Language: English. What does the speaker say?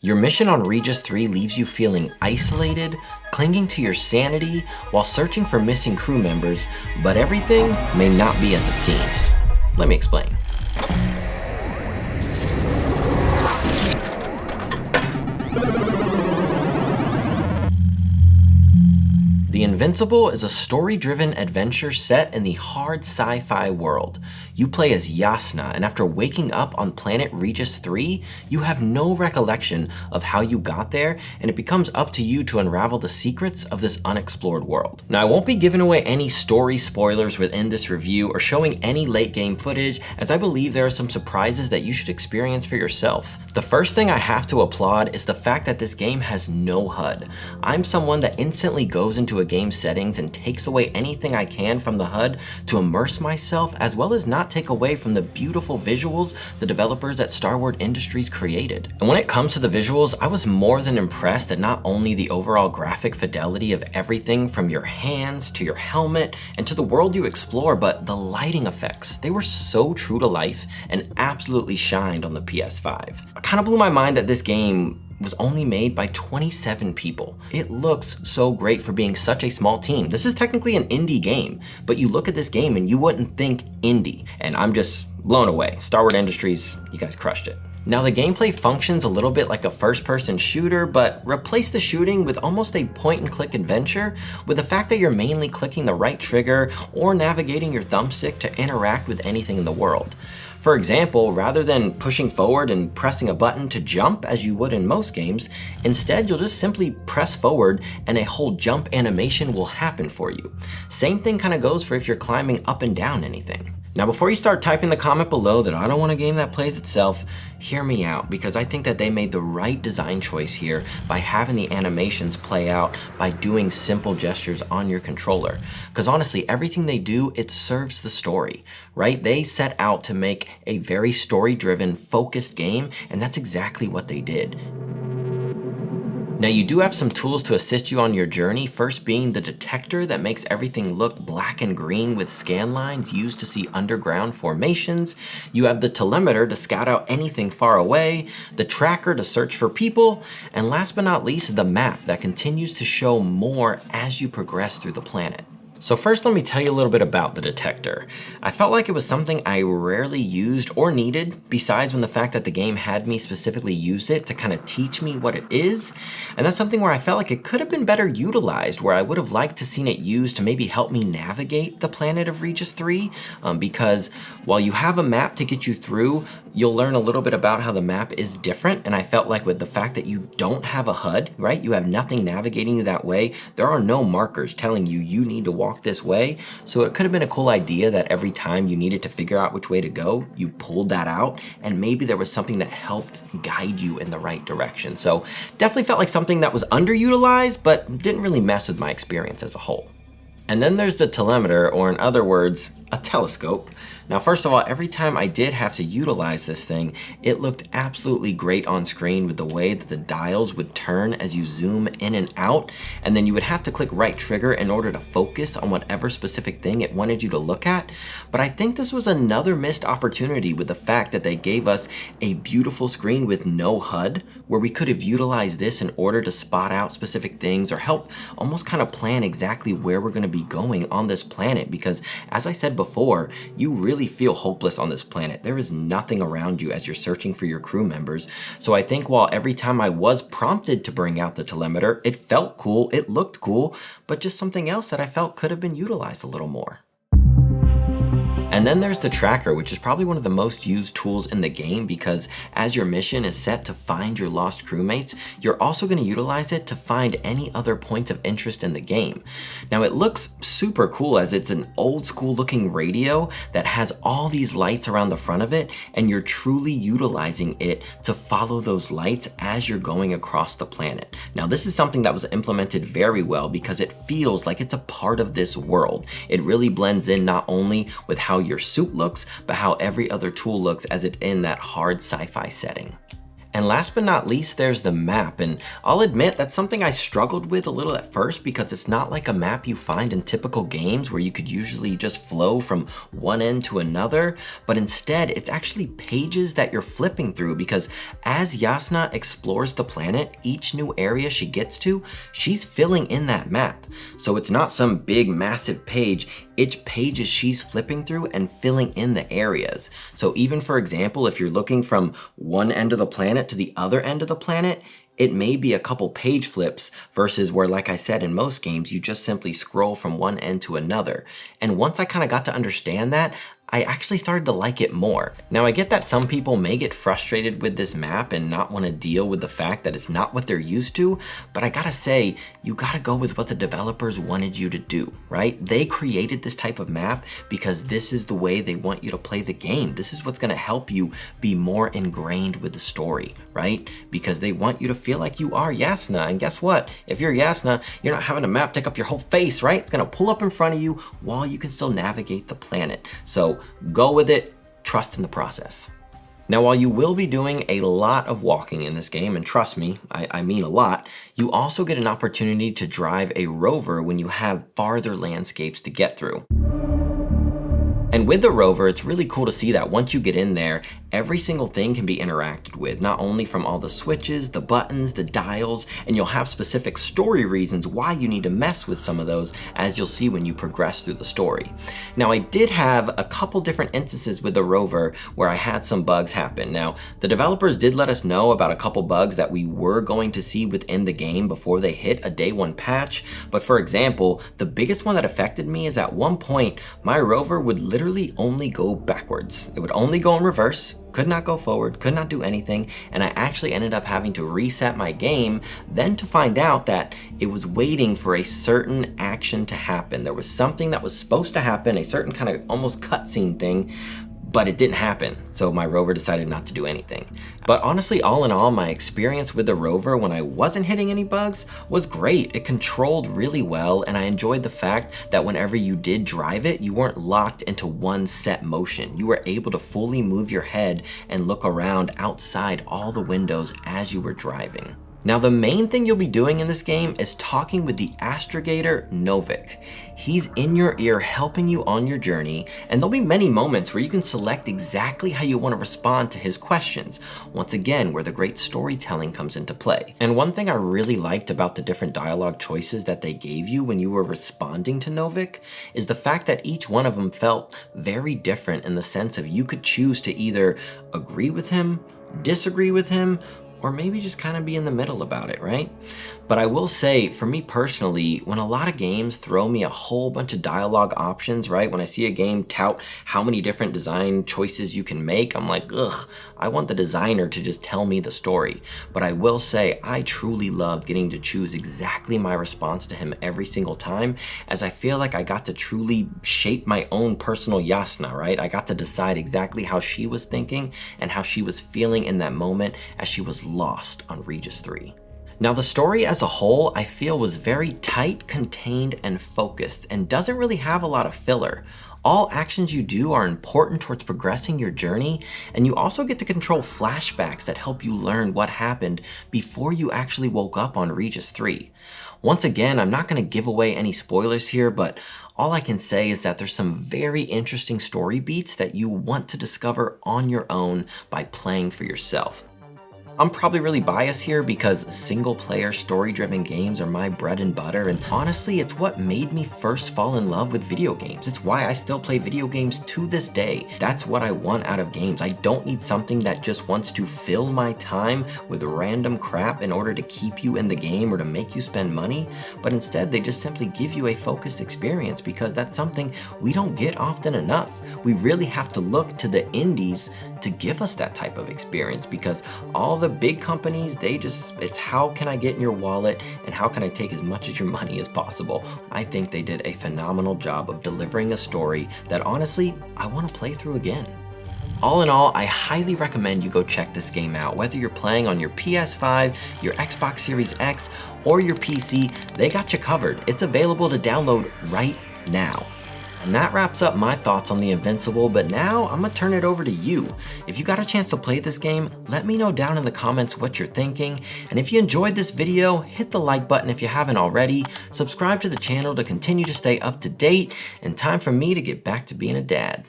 Your mission on Regis 3 leaves you feeling isolated, clinging to your sanity while searching for missing crew members, but everything may not be as it seems. Let me explain. The Invincible is a story-driven adventure set in the hard sci-fi world. You play as Yasna, and after waking up on planet Regis 3, you have no recollection of how you got there, and it becomes up to you to unravel the secrets of this unexplored world. Now, I won't be giving away any story spoilers within this review or showing any late game footage, as I believe there are some surprises that you should experience for yourself. The first thing I have to applaud is the fact that this game has no HUD. I'm someone that instantly goes into a game settings and takes away anything I can from the HUD to immerse myself, as well as not take away from the beautiful visuals the developers at Starward Industries created. And when it comes to the visuals, I was more than impressed at not only the overall graphic fidelity of everything from your hands to your helmet and to the world you explore, but the lighting effects. They were so true to life and absolutely shined on the PS5. It kind of blew my mind that this game was only made by 27 people. It looks so great for being such a small team. This is technically an indie game, but you look at this game and you wouldn't think indie, and I'm just blown away. Starward Industries, you guys crushed it. Now, the gameplay functions a little bit like a first-person shooter, but replace the shooting with almost a point-and-click adventure with the fact that you're mainly clicking the right trigger or navigating your thumbstick to interact with anything in the world. For example, rather than pushing forward and pressing a button to jump as you would in most games, instead you'll just simply press forward and a whole jump animation will happen for you. Same thing kind of goes for if you're climbing up and down anything. Now, before you start typing the comment below that I don't want a game that plays itself, hear me out, because I think that they made the right design choice here by having the animations play out by doing simple gestures on your controller. Because honestly, everything they do, it serves the story, right? They set out to make a very story-driven, focused game, and that's exactly what they did. Now, you do have some tools to assist you on your journey, first being the detector that makes everything look black and green with scan lines used to see underground formations. You have the telemeter to scout out anything far away, the tracker to search for people, and last but not least, the map that continues to show more as you progress through the planet. So first, let me tell you a little bit about the detector. I felt like it was something I rarely used or needed, besides when the fact that the game had me specifically use it to kind of teach me what it is. And that's something where I felt like it could have been better utilized, where I would have liked to seen it used to maybe help me navigate the planet of Regis 3, because while you have a map to get you through, you'll learn a little bit about how the map is different. And I felt like with the fact that you don't have a HUD, right? You have nothing navigating you that way. There are no markers telling you you need to walk this way. So it could have been a cool idea that every time you needed to figure out which way to go, you pulled that out, and maybe there was something that helped guide you in the right direction. So definitely felt like something that was underutilized, but didn't really mess with my experience as a whole. And then there's the telemeter, or in other words, a telescope. Now, first of all, every time I did have to utilize this thing, it looked absolutely great on screen with the way that the dials would turn as you zoom in and out, and then you would have to click right trigger in order to focus on whatever specific thing it wanted you to look at. But I think this was another missed opportunity with the fact that they gave us a beautiful screen with no HUD, where we could have utilized this in order to spot out specific things or help almost kind of plan exactly where we're going to be going on this planet. Because as I said before, you really feel hopeless on this planet. There is nothing around you as you're searching for your crew members. So I think while every time I was prompted to bring out the telemeter, it felt cool, it looked cool, but just something else that I felt could have been utilized a little more. And then there's the tracker, which is probably one of the most used tools in the game, because as your mission is set to find your lost crewmates, you're also going to utilize it to find any other points of interest in the game. Now, it looks super cool as it's an old school looking radio that has all these lights around the front of it, and you're truly utilizing it to follow those lights as you're going across the planet. Now, this is something that was implemented very well because it feels like it's a part of this world. It really blends in not only with how your suit looks, but how every other tool looks as it's in that hard sci-fi setting. And last but not least, there's the map, and I'll admit that's something I struggled with a little at first because it's not like a map you find in typical games where you could usually just flow from one end to another, but instead it's actually pages that you're flipping through, because as Yasna explores the planet, each new area she gets to, she's filling in that map. So it's not some big massive page, it's pages she's flipping through and filling in the areas. So even, for example, if you're looking from one end of the planet to the other end of the planet, it may be a couple page flips versus where, like I said, in most games, you just simply scroll from one end to another. And once I kind of got to understand that, I actually started to like it more. Now, I get that some people may get frustrated with this map and not want to deal with the fact that it's not what they're used to, but I gotta say, you gotta go with what the developers wanted you to do, right? They created this type of map because this is the way they want you to play the game. This is what's gonna help you be more ingrained with the story, right? Because they want you to feel like you are Yasna, and guess what? If you're Yasna, you're not having a map take up your whole face, right? It's gonna pull up in front of you while you can still navigate the planet. So go with it, trust in the process. Now, while you will be doing a lot of walking in this game, and trust me, I mean a lot, you also get an opportunity to drive a rover when you have farther landscapes to get through. And with the rover, it's really cool to see that once you get in there, every single thing can be interacted with, not only from all the switches, the buttons, the dials, and you'll have specific story reasons why you need to mess with some of those, as you'll see when you progress through the story. Now, I did have a couple different instances with the rover where I had some bugs happen. Now, the developers did let us know about a couple bugs that we were going to see within the game before they hit a day one patch, but for example, the biggest one that affected me is at one point, my rover would literally only go backwards. It would only go in reverse, could not go forward, could not do anything, and I actually ended up having to reset my game, then to find out that it was waiting for a certain action to happen. There was something that was supposed to happen, a certain kind of almost cutscene thing, but it didn't happen, so my rover decided not to do anything. But honestly, all in all, my experience with the rover when I wasn't hitting any bugs was great. It controlled really well, and I enjoyed the fact that whenever you did drive it, you weren't locked into one set motion. You were able to fully move your head and look around outside all the windows as you were driving. Now, the main thing you'll be doing in this game is talking with the astrogator Novik. He's in your ear helping you on your journey, and there'll be many moments where you can select exactly how you want to respond to his questions. Once again, where the great storytelling comes into play. And one thing I really liked about the different dialogue choices that they gave you when you were responding to Novik is the fact that each one of them felt very different in the sense of you could choose to either agree with him, disagree with him, or maybe just kind of be in the middle about it, right? But I will say, for me personally, when a lot of games throw me a whole bunch of dialogue options, right? When I see a game tout how many different design choices you can make, I'm like, ugh, I want the designer to just tell me the story. But I will say, I truly loved getting to choose exactly my response to him every single time, as I feel like I got to truly shape my own personal Yasna, right? I got to decide exactly how she was thinking and how she was feeling in that moment as she was lost on Regis 3. Now, the story as a whole, I feel, was very tight, contained, and focused, and doesn't really have a lot of filler. All actions you do are important towards progressing your journey, and you also get to control flashbacks that help you learn what happened before you actually woke up on Regis 3. Once again, I'm not going to give away any spoilers here, but all I can say is that there's some very interesting story beats that you want to discover on your own by playing for yourself. I'm probably really biased here because single-player story-driven games are my bread and butter, and honestly, it's what made me first fall in love with video games. It's why I still play video games to this day. That's what I want out of games. I don't need something that just wants to fill my time with random crap in order to keep you in the game or to make you spend money, but instead they just simply give you a focused experience, because that's something we don't get often enough. We really have to look to the indies to give us that type of experience, because all the big companies, it's how can I get in your wallet and how can I take as much of your money as possible. I think they did a phenomenal job of delivering a story that honestly, I want to play through again. All in all, I highly recommend you go check this game out. Whether you're playing on your PS5, your Xbox Series X, or your PC, they got you covered. It's available to download right now. And that wraps up my thoughts on the Invincible, but now I'm gonna turn it over to you. If you got a chance to play this game, let me know down in the comments what you're thinking. And if you enjoyed this video, hit the like button if you haven't already, subscribe to the channel to continue to stay up to date, and time for me to get back to being a dad.